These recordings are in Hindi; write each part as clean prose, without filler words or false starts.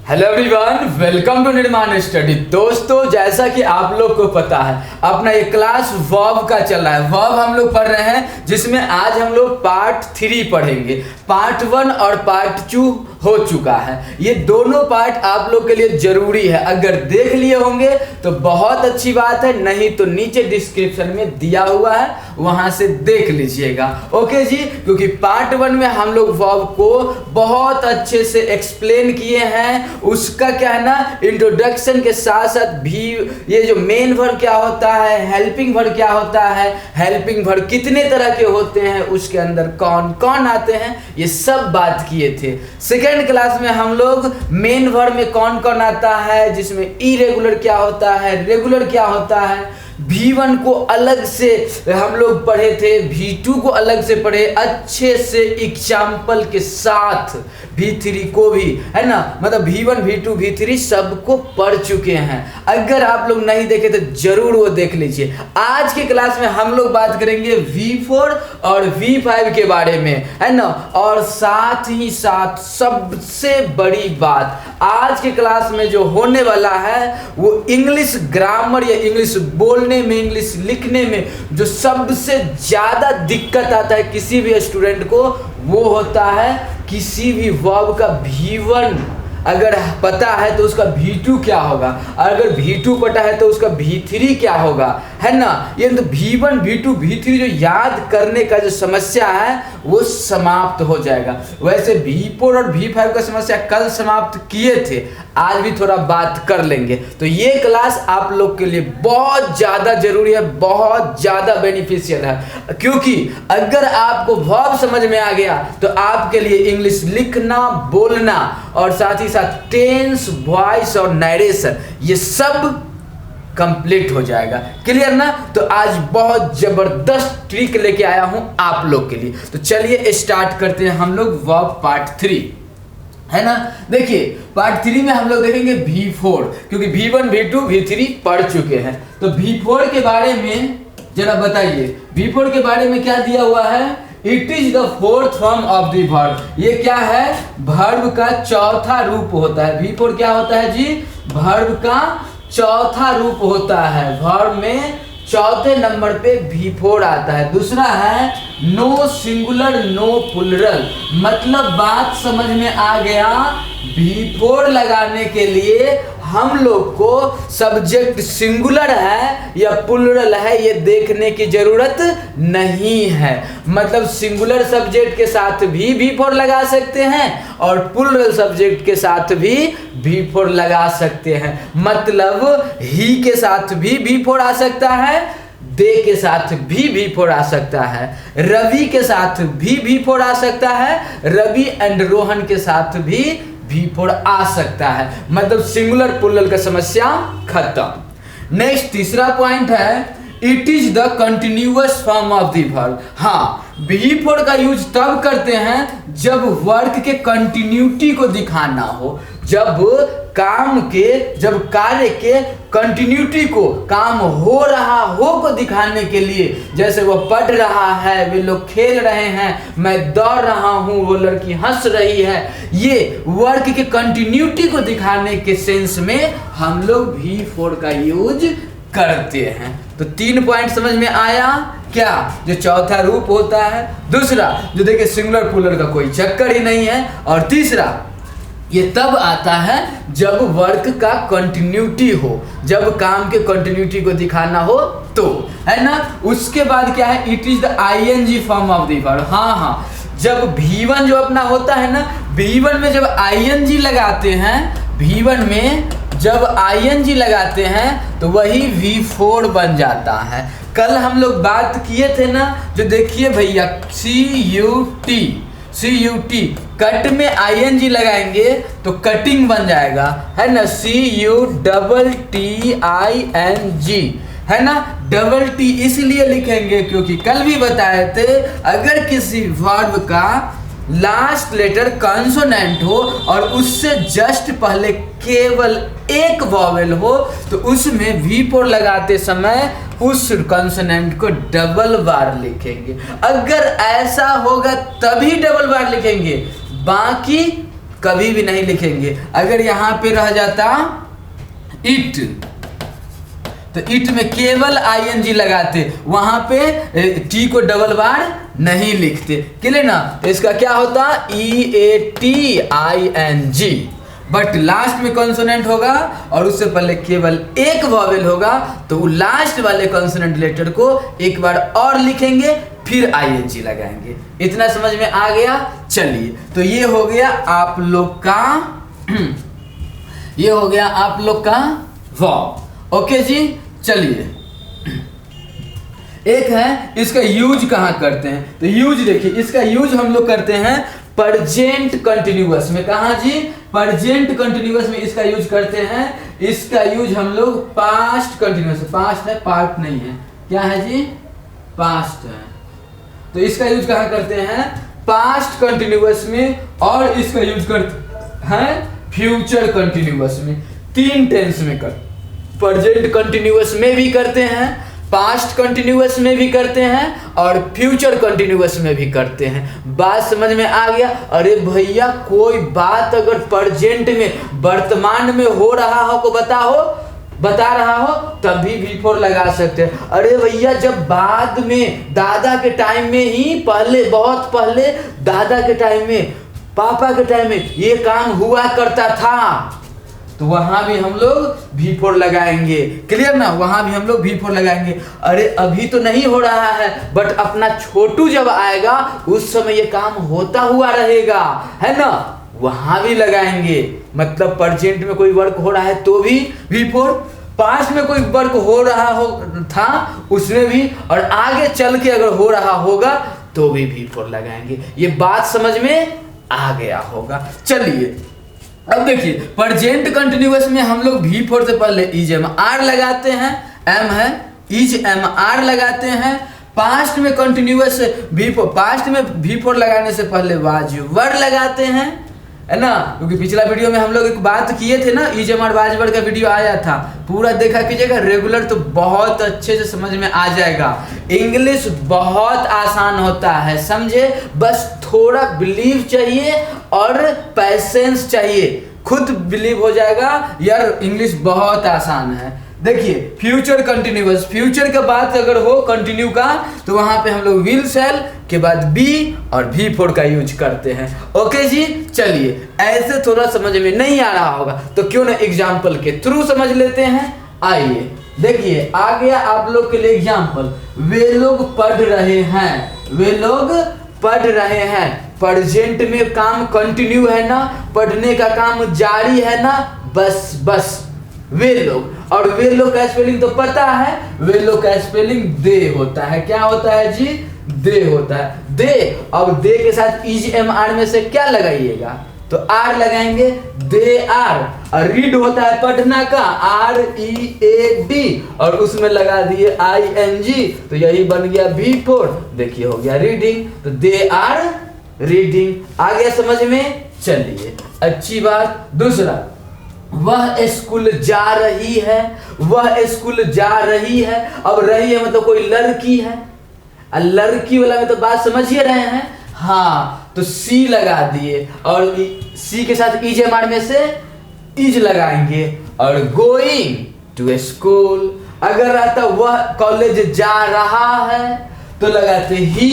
हेलो एवरीवन, वेलकम टू निर्माण स्टडी। दोस्तों, जैसा कि आप लोग को पता है, अपना ये क्लास वर्ब का चल रहा है। वर्ब हम लोग पढ़ रहे हैं, जिसमें आज हम लोग पार्ट 3 पढ़ेंगे। पार्ट 1 और पार्ट 2 हो चुका है। ये दोनों पार्ट आप लोग के लिए जरूरी है। अगर देख लिए होंगे तो बहुत अच्छी बात है, नहीं तो नीचे डिस्क्रिप्शन में दिया हुआ है, वहां से देख लीजिएगा। ओके जी, क्योंकि पार्ट 1 में हम लोग वर्ब को बहुत अच्छे से एक्सप्लेन किए हैं। उसका क्या है ना, इंट्रोडक्शन के साथ साथ भी ये जो मेन वर्ब क्या होता है, हेल्पिंग वर्ब क्या होता है, हेल्पिंग वर्ब कितने तरह के होते हैं, उसके अंदर कौन कौन आते हैं, ये सब बात किए थे। सेकेंड क्लास में हम लोग मेन वर्ब में कौन कौन आता है, जिसमें इरेगुलर क्या होता है, रेगुलर क्या होता है, V1 को अलग से हम लोग पढ़े थे, V2 को अलग से पढ़े अच्छे से एग्जाम्पल के साथ, V3 को भी, है ना, मतलब V1 V2 V3 सबको पढ़ चुके हैं। अगर आप लोग नहीं देखे तो जरूर वो देख लीजिए। आज के क्लास में हम लोग बात करेंगे V4 और V5 के बारे में, है ना, और साथ ही साथ सबसे बड़ी बात आज के क्लास में जो होने वाला है वो इंग्लिश ग्रामर या इंग्लिश बोलने में, इंग्लिश लिखने में जो सबसे ज्यादा दिक्कत आता है किसी भी स्टूडेंट को, वो होता है किसी भी वर्ब का V1 अगर पता है तो उसका V2 क्या होगा, अगर V2 पता है तो उसका V3 क्या होगा, है ना। ये तो V1 V2 V3 जो याद करने का जो समस्या है वो समाप्त हो जाएगा। वैसे V4 और V5 का समस्या कल समाप्त किए थे, आज भी थोड़ा बात कर लेंगे। तो ये क्लास आप लोग के लिए बहुत ज़्यादा जरूरी है, बहुत ज़्यादा बेनिफिशियल है, क्योंकि अगर आपको वर्ब समझ में आ गया तो आपके लिए इंग्लिश लिखना, बोलना और साथ ही साथ टेंस, वॉइस और नरेशन ये सब कंप्लीट हो जाएगा। क्लियर ना। तो आज बहुत जबरदस्त ट्रिक लेके आया हूं आप लोग के लिए। तो चलिए स्टार्ट करते हैं हम लोग वर्ब पार्ट 3, है ना। देखिए पार्ट 3 में हम लोग देखेंगे V4, क्योंकि V1 V2 V3 पढ़ चुके हैं। तो V4 के बारे में जरा बताइए, V4 के बारे में क्या दिया हुआ है। It is the fourth form of the verb. ये क्या है, वर्ब का चौथा रूप होता है। V4 क्या होता है जी, वर्ब का चौथा रूप होता है। वर्ब में चौथे नंबर पे V4 आता है। दूसरा है नो सिंगुलर नो प्लूरल, मतलब बात समझ में आ गया। V4 लगाने के लिए हम लोग को सब्जेक्ट सिंगुलर है या प्लूरल है ये देखने की जरूरत नहीं है। मतलब सिंगुलर सब्जेक्ट के साथ भी V4 लगा सकते हैं और प्लूरल सब्जेक्ट के साथ भी V4 लगा सकते हैं। मतलब ही के साथ भी V4 आ सकता है, दे के साथ भी V4 आ सकता है, रवि के साथ भी V4 आ सकता है, रवि एंड रोहन के साथ भी V4 आ सकता है। मतलब सिंगुलर प्लूरल का समस्या खत्म। नेक्स्ट तीसरा पॉइंट है it is the continuous form of the verb. हाँ, V4 का यूज तब करते हैं जब वर्क के कंटिन्यूटी को दिखाना हो, जब काम के, जब कार्य के कंटिन्यूटी को, काम हो रहा हो को दिखाने के लिए, जैसे वो पढ़ रहा है, वे लोग खेल रहे हैं, मैं दौड़ रहा हूँ, वो लड़की हंस रही है, ये वर्क के कंटिन्यूटी को दिखाने के सेंस में हम लोग V4 का यूज करते हैं। तो 3 पॉइंट समझ में आया क्या, जो चौथा रूप होता है। दूसरा जो देखिए सिंगुलर प्लूरल का कोई चक्कर ही नहीं है। और तीसरा ये तब आता है जब वर्क का कंटिन्यूटी हो, जब काम के कंटिन्यूटी को दिखाना हो तो, है ना। उसके बाद क्या है, it is the ING form of the verb. हाँ, जब V1 जो अपना होता है ना, V1 में जब ING लगाते हैं, V1 में जब ING लगाते हैं तो वही V4 बन जाता है। कल हम लोग बात किए थे ना, जो देखिए भैया CUT कट में ING लगाएंगे तो कटिंग बन जाएगा, है ना। CUTTING, है ना। डबल T इसलिए लिखेंगे क्योंकि कल भी बताए थे, अगर किसी वर्ब का लास्ट लेटर कंसोनेंट हो और उससे जस्ट पहले केवल एक वॉवेल हो तो उसमें V4 लगाते समय उस कंसोनेंट को डबल बार लिखेंगे। अगर ऐसा होगा तभी डबल बार लिखेंगे, बाकी कभी भी नहीं लिखेंगे। अगर यहाँ पे रह जाता इट, तो इट में केवल ING लगाते, वहां पे टी को डबल बार नहीं लिखते। क्लियर ना? तो इसका क्या होता? EATING, बट लास्ट में कॉन्सोनेंट होगा और उससे पहले केवल एक वॉवेल होगा, तो लास्ट वाले कॉन्सोनेंट लेटर को एक बार और लिखेंगे, फिर ING लगाएंगे। इतना समझ में आ गया? चलिए, तो ये हो गया आप लोग का ये हो गया आप लोग का वर्ब। ओके जी, चलिए एक है इसका यूज कहाँ करते हैं, तो यूज देखिए, इसका यूज हम लोग करते हैं प्रेजेंट कंटिन्यूअस में। कहाँ जी? प्रेजेंट कंटिन्यूअस में इसका यूज करते हैं। इसका यूज हम लोग पास्ट कंटिन्यूअस, पास्ट है, पार्ट नहीं है, क्या है जी? पास्ट है। तो इसका यूज कहाँ करते हैं? पास्ट कंटिन्यूअस में, और इसका यूज करते हैं फ्यूचर कंटिन्यूअस में। 3 टेंस में कर, प्रेजेंट कंटिन्यूअस में भी करते हैं, पास्ट कंटिन्यूअस में भी करते हैं, और फ्यूचर कंटिन्यूअस में भी करते हैं। बात समझ में आ गया? अरे भैया, कोई बात अगर प्रेजेंट में, वर्तमान में हो रहा हो को बता रहा हो, तभी V4 लगा सकते हैं। अरे भैया, जब बाद में दादा के टाइम में ही, पहले, बहुत पहले दादा के टाइम में, पापा के टाइम में ये काम हुआ करता था, तो वहां भी हम लोग V4 लगाएंगे। क्लियर ना? वहां भी हम लोग V4 लगाएंगे। अरे अभी तो नहीं हो रहा है, बट अपना छोटू जब आएगा उस समय ये काम होता हुआ रहेगा, है ना? वहां भी लगाएंगे। मतलब प्रेजेंट में कोई वर्क हो रहा है तो भी V4, पास्ट में कोई वर्क हो रहा हो था उसमें भी, और आगे चल के अगर हो रहा होगा तो भी V4 लगाएंगे। ये बात समझ में आ गया होगा। चलिए अब देखिए, प्रेजेंट कंटिन्यूअस में हम लोग V4 से पहले ISMR लगाते हैं, M है, ISMR लगाते हैं। पास्ट में कंटिन्यूअस V4, पास्ट में V4 लगाने से पहले वाज वर्ड लगाते हैं, है ना? क्योंकि पिछला वीडियो में हम लोग एक बात किए थे ना, ISMR वाज वर्ड का वीडियो आया था, पूरा देखा कीजिएगा रेगुलर, तो बहुत अच्छे से समझ में आ जाएगा। इंग्लिश बहुत आसान होता है, समझे? बस थोड़ा बिलीव चाहिए और पैसेंस चाहिए, खुद बिलीव हो जाएगा यार, इंग्लिश बहुत आसान है। देखिए, फ्यूचर कंटिन्यूअस, फ्यूचर का बात अगर हो कंटिन्यू का, तो वहां पे हम लोग विल शैल के बाद बी और V4 का यूज करते हैं। ओके जी, चलिए, ऐसे थोड़ा समझ में नहीं आ रहा होगा तो क्यों ना एग्जाम्पल के थ्रू समझ लेते हैं। आइए देखिए, आ गया आप लोग के लिए एग्जाम्पल। वे लोग पढ़ रहे हैं, वे लोग पढ़ रहे हैं। प्रेजेंट में काम कंटिन्यू है ना, पढ़ने का काम जारी है ना, बस वे लोग। और वे लोग का स्पेलिंग तो पता है, वे लोग का स्पेलिंग दे होता है। क्या होता है जी? दे होता है, दे। और दे के साथ ISMR में से क्या लगाइएगा? तो R लगाएंगे, दे आर। और रीड होता है पढ़ना का, READ, और उसमें लगा दिए ING, तो यही बन गया V4। देखिए हो गया रीडिंग, तो दे आर रीडिंग। आ गया समझ में? चलिए, अच्छी बात। दूसरा, वह स्कूल जा रही है, वह स्कूल जा रही है। अब रही है मतलब कोई लड़की है, लड़की वाला में तो बात समझिए रहे हैं। हाँ, तो C लगा दिए, और C के साथ ISMR में से इज लगाएंगे। और गोइंग टू स्कूल, अगर रहता वह कॉलेज जा रहा है तो लगाते he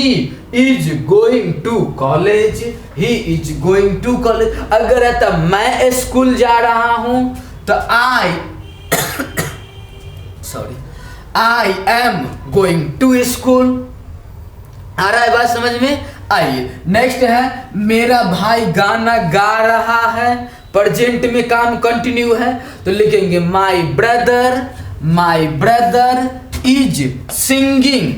is going to college, he is going to college. अगर रहता मैं स्कूल जा रहा हूं तो I am going to school. आ रहा है बात समझ में? आइए नेक्स्ट है, मेरा भाई गाना गा रहा है। प्रेजेंट में काम कंटिन्यू है तो लिखेंगे my brother is singing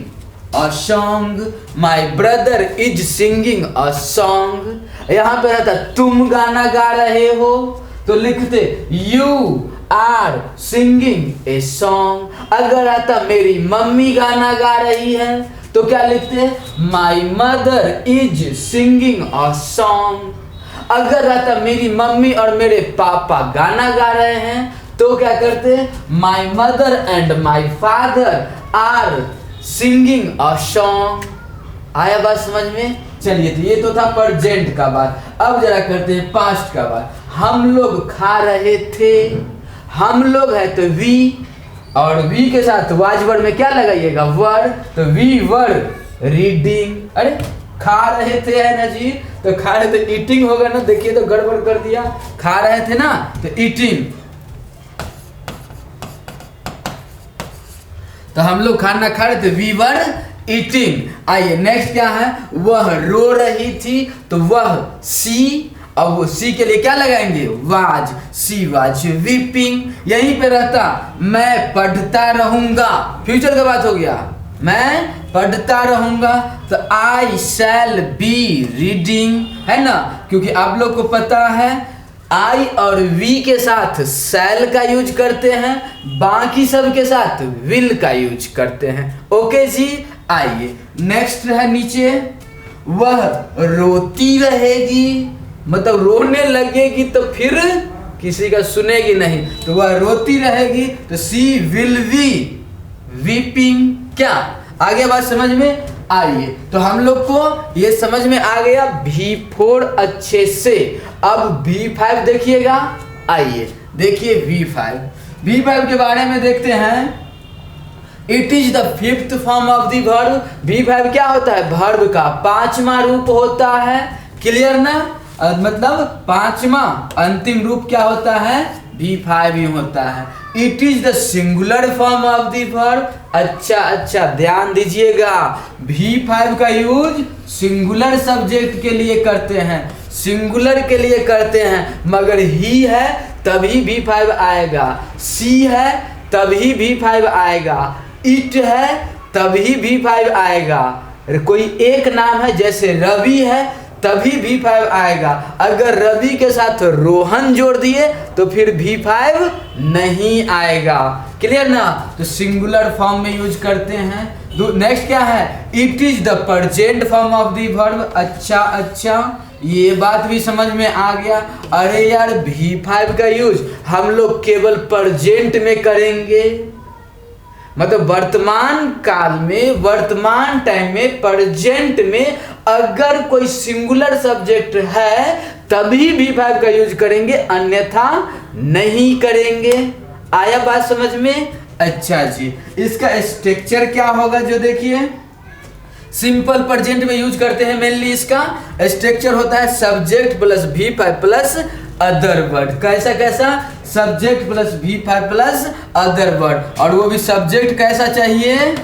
a song, my brother is singing a song. यहां पे रहता तुम गाना गा रहे हो तो लिखते you are singing a song. अगर आता मेरी मम्मी गाना गा रही है तो क्या लिखते? My mother is singing a song. अगर रहता मेरी मम्मी और मेरे पापा गाना गा रहे हैं तो क्या करते? My mother and my father are singing a song. आया बात समझ में? चलिए, तो ये तो था प्रेजेंट का बात। अब जरा करते हैं पास्ट का बात। हम लोग खा रहे थे, हम लोग है तो वी, और वी के साथ वाज वर्ड में क्या लगाइएगा? वर। तो वी वर रीडिंग। अरे खा रहे थे है ना जी, तो खा रहे थे ईटिंग होगा ना। देखिए तो गड़बड़ कर दिया, खा रहे थे ना तो ईटिंग। तो हम लोग खाना खा रहे थे, वी वर ईटिंग। आइए नेक्स्ट क्या है? वह रो रही थी, तो वह सी, अब वो सी के लिए क्या लगाएंगे? वाज। She was weeping. यहीं पे रहता, मैं पढ़ता रहूंगा, फ्यूचर का बात हो गया, मैं पढ़ता रहूंगा। तो आई शैल बी रीडिंग, है ना, क्योंकि आप लोग को पता है आई और वी के साथ शैल का यूज करते हैं, बाकी सब के साथ विल का यूज करते हैं। ओके जी। आइए नेक्स्ट है नीचे, वह रोती रहेगी, मतलब रोने लगेगी तो फिर किसी का सुनेगी नहीं, तो वह रोती रहेगी। तो सी विल बी वीपिंग। क्या आ गया बात समझ में? आइए, तो हम लोग को ये समझ में आ गया V4 अच्छे से। अब V5 देखिएगा। आइए देखिए V5 के बारे में देखते हैं। It is the fifth form of the verb. V5 क्या होता है? वर्ब का 5वां रूप होता है। क्लियर ना? मतलब 5वां अंतिम रूप क्या होता है? V5 ही होता है। It is the singular form of the verb. अच्छा ध्यान दीजिएगा, V5 का यूज सिंगुलर सब्जेक्ट के लिए करते हैं, सिंगुलर के लिए करते हैं, मगर ही है तभी V5 आएगा, सी है तभी V5 आएगा, इट है तभी V5 आएगा। कोई एक नाम है जैसे रवि है तभी V5 आएगा। अगर रवि के साथ रोहन जोड़ दिए तो फिर V5 नहीं आएगा। क्लियर ना? तो सिंगुलर फॉर्म में यूज करते हैं। नेक्स्ट क्या है? It is the present form of the verb. अच्छा ये बात भी समझ में आ गया। अरे यार V5 का यूज हम लोग केवल प्रेजेंट में करेंगे, मतलब वर्तमान काल में, वर्तमान टाइम में, प्रेजेंट में अगर कोई सिंगुलर सब्जेक्ट है तभी V5 का यूज करेंगे, अन्यथा नहीं करेंगे। आया बात समझ में? अच्छा जी, इसका स्ट्रक्चर क्या होगा जो देखिए, सिंपल प्रेजेंट में यूज करते हैं मेनली। इसका स्ट्रक्चर होता है subject plus V5 plus other word. कैसा? Subject plus V5 plus other word, और वो भी सब्जेक्ट कैसा चाहिए?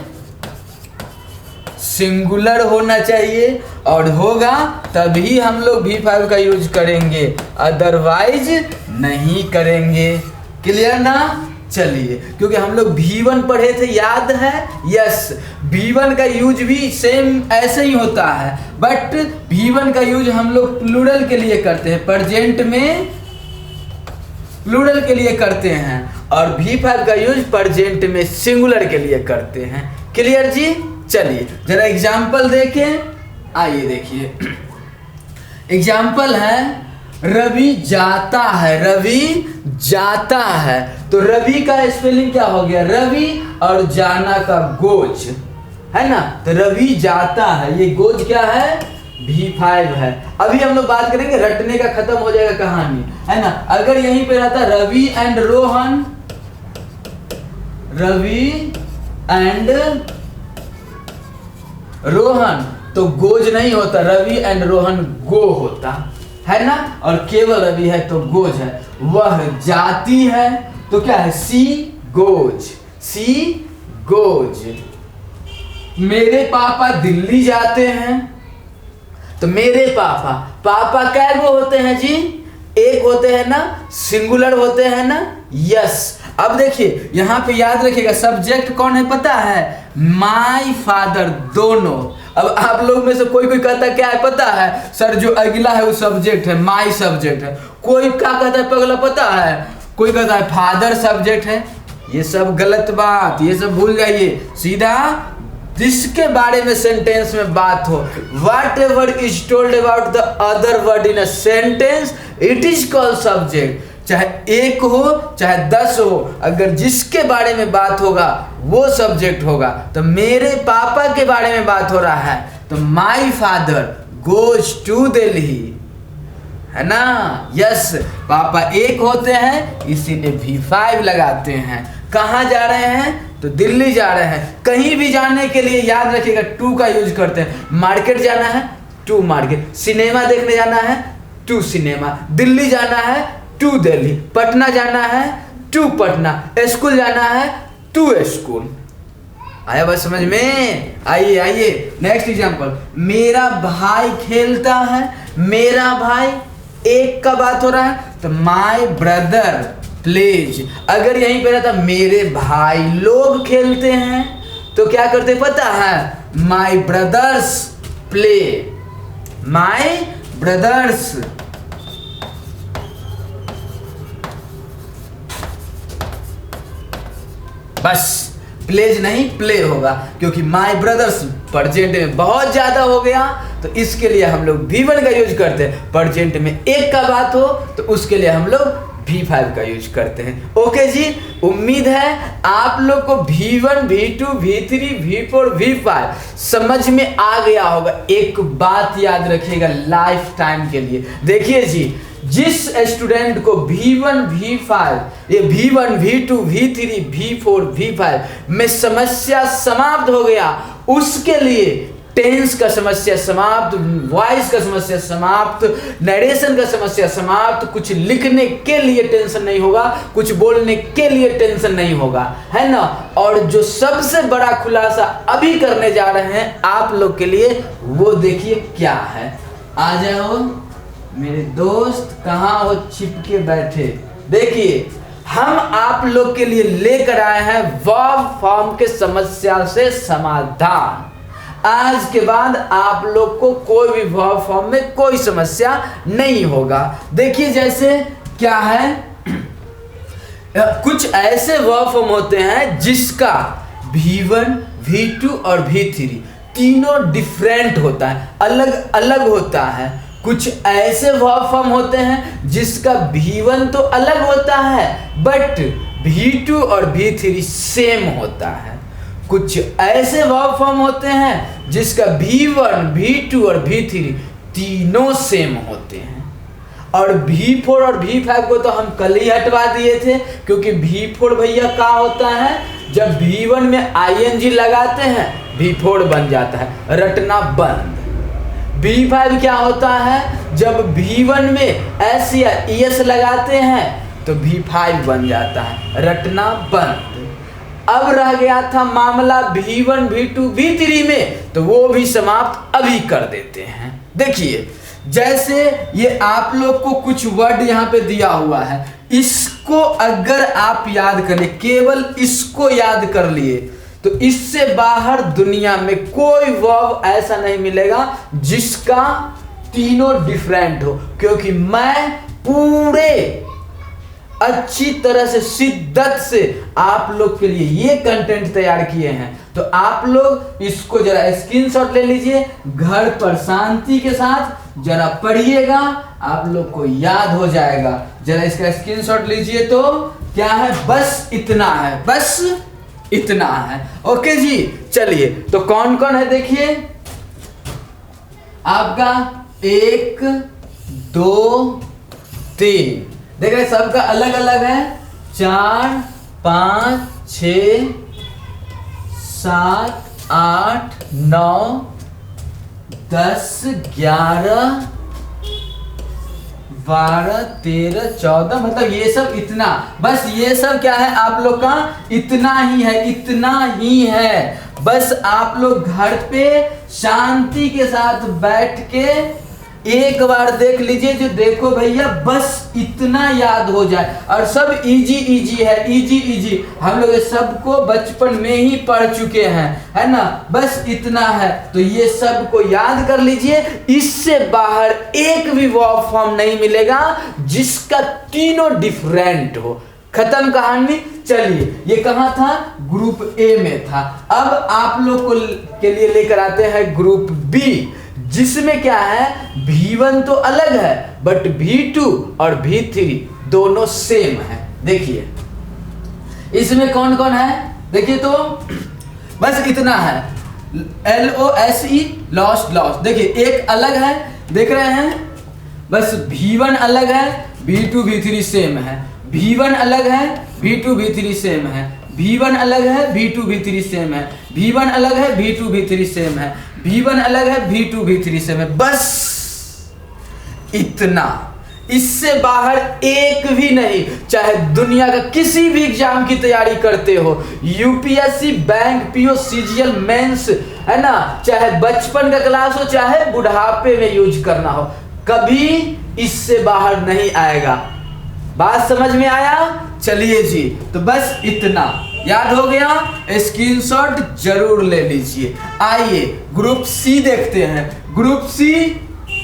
सिंगुलर होना चाहिए, और होगा तभी हम लोग V5 का यूज करेंगे, अदरवाइज नहीं करेंगे। क्लियर ना? चलिए, क्योंकि हम लोग V1 पढ़े थे, याद है? यस, V1 का यूज भी सेम ऐसे ही होता है, बट V1 का यूज हम लोग प्लूरल के लिए करते हैं, प्रेजेंट में प्लूरल के लिए करते हैं, और V5 का यूज प्रेजेंट में सिंगुलर के लिए करते हैं। क्लियर जी? चलिए जरा एग्जाम्पल देखें। आइए देखिए, एग्जाम्पल है रवि जाता है, रवि जाता है, तो रवि का स्पेलिंग क्या हो गया? रवि और जाना का गोज, है ना? तो रवि जाता है, ये गोज क्या है? V5 है। अभी हम लोग बात करेंगे, रटने का खत्म हो जाएगा कहानी, है ना? अगर यहीं पे रहता रवि एंड रोहन, रवि एंड रोहन, तो गोज नहीं होता, रवि एंड रोहन गो होता है ना, और केवल रवि है तो गोज है। वह जाती है तो क्या है? She goes, she goes. मेरे पापा दिल्ली जाते हैं, तो मेरे पापा कै गो होते हैं जी? एक होते हैं ना, सिंगुलर होते हैं ना। यस, अब देखिए यहाँ पे याद रखिएगा सब्जेक्ट कौन है पता है? माय फादर, दोनों। अब आप लोग में से कोई कहता है क्या है पता है? सर जो अगला है वो सब्जेक्ट है, माय सब्जेक्ट है। कोई क्या कहता है पगला पता है? कोई कहता है फादर सब्जेक्ट है। ये सब गलत बात, ये सब भूल जाइए। सीधा जिसके बारे में सेंटेंस में बात हो, what ever is told about the other word in a sentence, it is called subject. चाहे एक हो चाहे 10 हो, अगर जिसके बारे में बात होगा वो सब्जेक्ट होगा। तो मेरे पापा के बारे में बात हो रहा है तो my father goes to Delhi, है ना। यस, पापा एक होते हैं इसीलिए V5 लगाते हैं। कहाँ जा रहे हैं तो दिल्ली जा रहे हैं। कहीं भी जाने के लिए याद रखिएगा टू का यूज करते हैं। मार्केट जाना है टू मार्केट, सिनेमा देखने जाना है टू सिनेमा, दिल्ली जाना है टू दिल्ली, पटना जाना है टू पटना, स्कूल जाना है टू स्कूल। आया बात समझ में? आइए आइए नेक्स्ट एग्जांपल। मेरा भाई खेलता है, मेरा भाई एक का बात हो रहा है तो माय ब्रदर प्लेज। अगर यहीं पे रहता मेरे भाई लोग खेलते हैं तो क्या करते पता है? My brothers play, my brothers. बस प्लेज नहीं प्ले होगा, क्योंकि माय ब्रदर्स प्रेजेंट में बहुत ज्यादा हो गया तो इसके लिए हम लोग V1 का यूज करते हैं। प्रेजेंट में एक का बात हो तो उसके लिए हम लोग V5 का यूज करते हैं। ओके जी, उम्मीद है आप लोग को V1, V2, V3, V4, V5 समझ में आ गया होगा। एक बात याद रखिएगा लाइफ टाइम के लिए। देखिए जी, जिस स्टूडेंट को V1, V5, ये V1, V2, V3, V4, V5 में समस्या समाप्त हो गया, उसके लिए टेंस का समस्या समाप्त, वॉइस का समस्या समाप्त, नरेशन का समस्या समाप्त, कुछ लिखने के लिए टेंशन नहीं होगा, कुछ बोलने के लिए टेंशन नहीं होगा, है ना। और जो सबसे बड़ा खुलासा अभी करने जा रहे हैं आप लोग के लिए, वो देखिए क्या है। आ जाओ मेरे दोस्त, कहाँ हो छिपके बैठे। देखिए हम आप लोग के लिए लेकर आए हैं वर्ब फॉर्म के समस्या से समाधान। आज के बाद आप लोग को कोई भी वर्ब फॉर्म में कोई समस्या नहीं होगा। देखिए जैसे क्या है, कुछ ऐसे वर्ब फॉर्म होते हैं जिसका V1, V2 और V3 तीनों डिफरेंट होता है, अलग अलग होता है। कुछ ऐसे वर्ब फॉर्म होते हैं जिसका V1 तो अलग होता है बट V2 और V3 सेम होता है। कुछ ऐसे वर्ब फॉर्म होते हैं जिसका V1, V2 और V3 तीनों सेम होते हैं। और V4 और V5 को तो हम कल ही हटवा दिए थे, क्योंकि V4 भैया क्या होता है, जब V1 में ING लगाते हैं V4 बन जाता है, रटना बंद। V5 क्या होता है, जब V1 में S या ES लगाते हैं तो V5 बन जाता है, रटना बंद। अब रह गया था मामला V1, V2, V3 में, तो वो भी समाप्त अभी कर देते हैं। देखिए जैसे ये आप लोग को कुछ वर्ड यहाँ पे दिया हुआ है, इसको अगर आप याद कर लिए, केवल इसको याद कर लिए, तो इससे बाहर दुनिया में कोई वर्ब ऐसा नहीं मिलेगा जिसका तीनों डिफरेंट हो। क्योंकि मैं पूरे अच्छी तरह से शिद्दत से आप लोग के लिए ये कंटेंट तैयार किए हैं, तो आप लोग इसको जरा स्क्रीनशॉट ले लीजिए, घर पर शांति के साथ जरा पढ़िएगा, आप लोग को याद हो जाएगा। जरा इसका स्क्रीनशॉट लीजिए। तो क्या है, बस इतना है, बस इतना है। ओके जी, चलिए तो कौन कौन है देखिए आपका 1, 2, 3, देख रहे सबका अलग अलग है। 4, 5, 6, 7, 8, 9, 10, 11, 12, 13, 14, मतलब ये सब इतना, बस ये सब क्या है आप लोग का इतना ही है, इतना ही है। बस आप लोग घर पे शांति के साथ बैठ के एक बार देख लीजिए, जो देखो भैया बस इतना याद हो जाए। और सब इजी इजी है, इजी इजी, हम लोग सबको बचपन में ही पढ़ चुके हैं, है ना। बस इतना है, तो ये सब को याद कर लीजिए। इससे बाहर एक भी वर्ब फॉर्म नहीं मिलेगा जिसका तीनों डिफरेंट हो। खत्म कहानी। चलिए ये कहाँ था, ग्रुप ए में था। अब आप लोग को के लिए लेकर आते हैं ग्रुप बी, जिसमें क्या है, V1 तो अलग है बट V2 और V3 दोनों सेम है। देखिए इसमें कौन कौन है, देखिए तो बस इतना है। LOSE lost lost. देखिए एक अलग है, देख रहे हैं, बस V1 अलग है, V2 V3 सेम है, V1 अलग है, V2 V3 सेम है, V1 अलग है, V2 V3 सेम है, V1 अलग है, V2 V3 सेम है, V1 अलग है, V2 V3 सेम है, बस इतना, इससे बाहर एक भी नहीं। चाहे दुनिया का किसी भी एग्जाम की तैयारी करते हो, UPSC, bank, PO, CGL, mains, है ना, चाहे बचपन का क्लास हो, चाहे बुढ़ापे में यूज करना हो, कभी इससे बाहर नहीं आएगा। बात समझ में आया? चलिए जी, तो बस इतना याद हो गया, स्क्रीनशॉट जरूर ले लीजिए। आइए ग्रुप सी देखते हैं। ग्रुप सी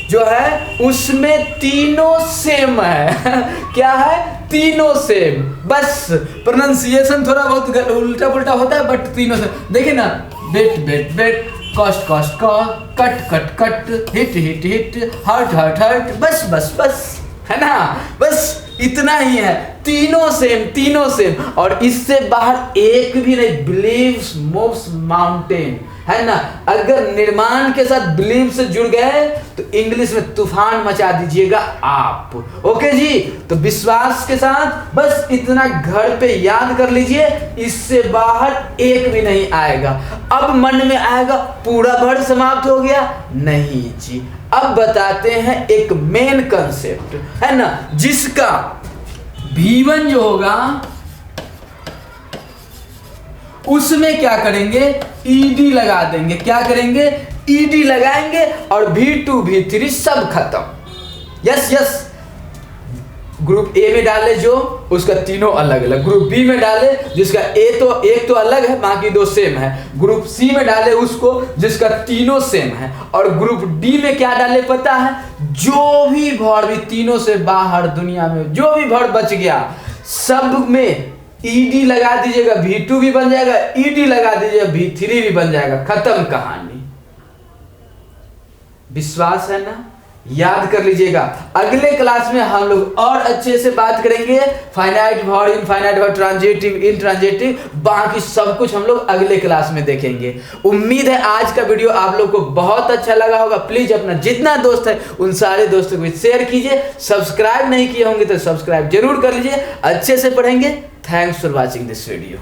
जो है उसमें तीनों सेम है क्या है? तीनों सेम, बस प्रोनाउंसिएशन थोड़ा बहुत उल्टा पुल्टा होता है, बट तीनों सेम। देखिए ना, bet bet bet, cost cost cost, cut cut cut, hit hit hit, hurt hurt hurt, bust bust बस, है ना, बस इतना ही है। तीनों सेम, तीनों सेम, और इससे बाहर एक भी नहीं। बिलीव्स मूव्स माउंटेन, है ना, अगर निर्माण के साथ बिलीव से जुड़ गए तो इंग्लिश में तूफान मचा दीजिएगा आप। ओके जी, तो विश्वास के साथ बस इतना घर पे याद कर लीजिए, इससे बाहर एक भी नहीं आएगा। अब मन में आएगा पूरा वर्ड समाप्त हो गया? नहीं जी, अब बताते हैं एक मेन कंसेप्ट, है ना, जिसका V1 जो होगा उसमें क्या करेंगे? ईडी लगा देंगे। क्या करेंगे? ईडी लगाएंगे, और V2 V3 सब खत्म। यस यस, ग्रुप ए में डाले जो, उसका तीनों अलग अलग। ग्रुप बी में डाले जिसका एक तो अलग है, बाकी दो सेम है। ग्रुप सी में डाले उसको जिसका तीनों सेम है। और ग्रुप डी में क्या डाले पता है? जो भी भर भी तीनों से बाहर दुनिया में जो भी भर बच गया, सब में ईडी लगा दीजिएगा, V2 भी बन जाएगा, ईडी लगा दीजिएगा, V3 भी बन जाएगा, खत्म कहानी। विश्वास है ना? याद कर लीजिएगा। अगले क्लास में हम लोग और अच्छे से बात करेंगे finite verb, infinite verb, transitive, intransitive, बाकी सब कुछ हम लोग अगले क्लास में देखेंगे। उम्मीद है आज का वीडियो आप लोग को बहुत अच्छा लगा होगा। प्लीज अपना जितना दोस्त है उन सारे दोस्तों को शेयर कीजिए। सब्सक्राइब नहीं किए होंगे तो सब्सक्राइब जरूर कर लीजिए। अच्छे से पढ़ेंगे। Thanks for watching this video.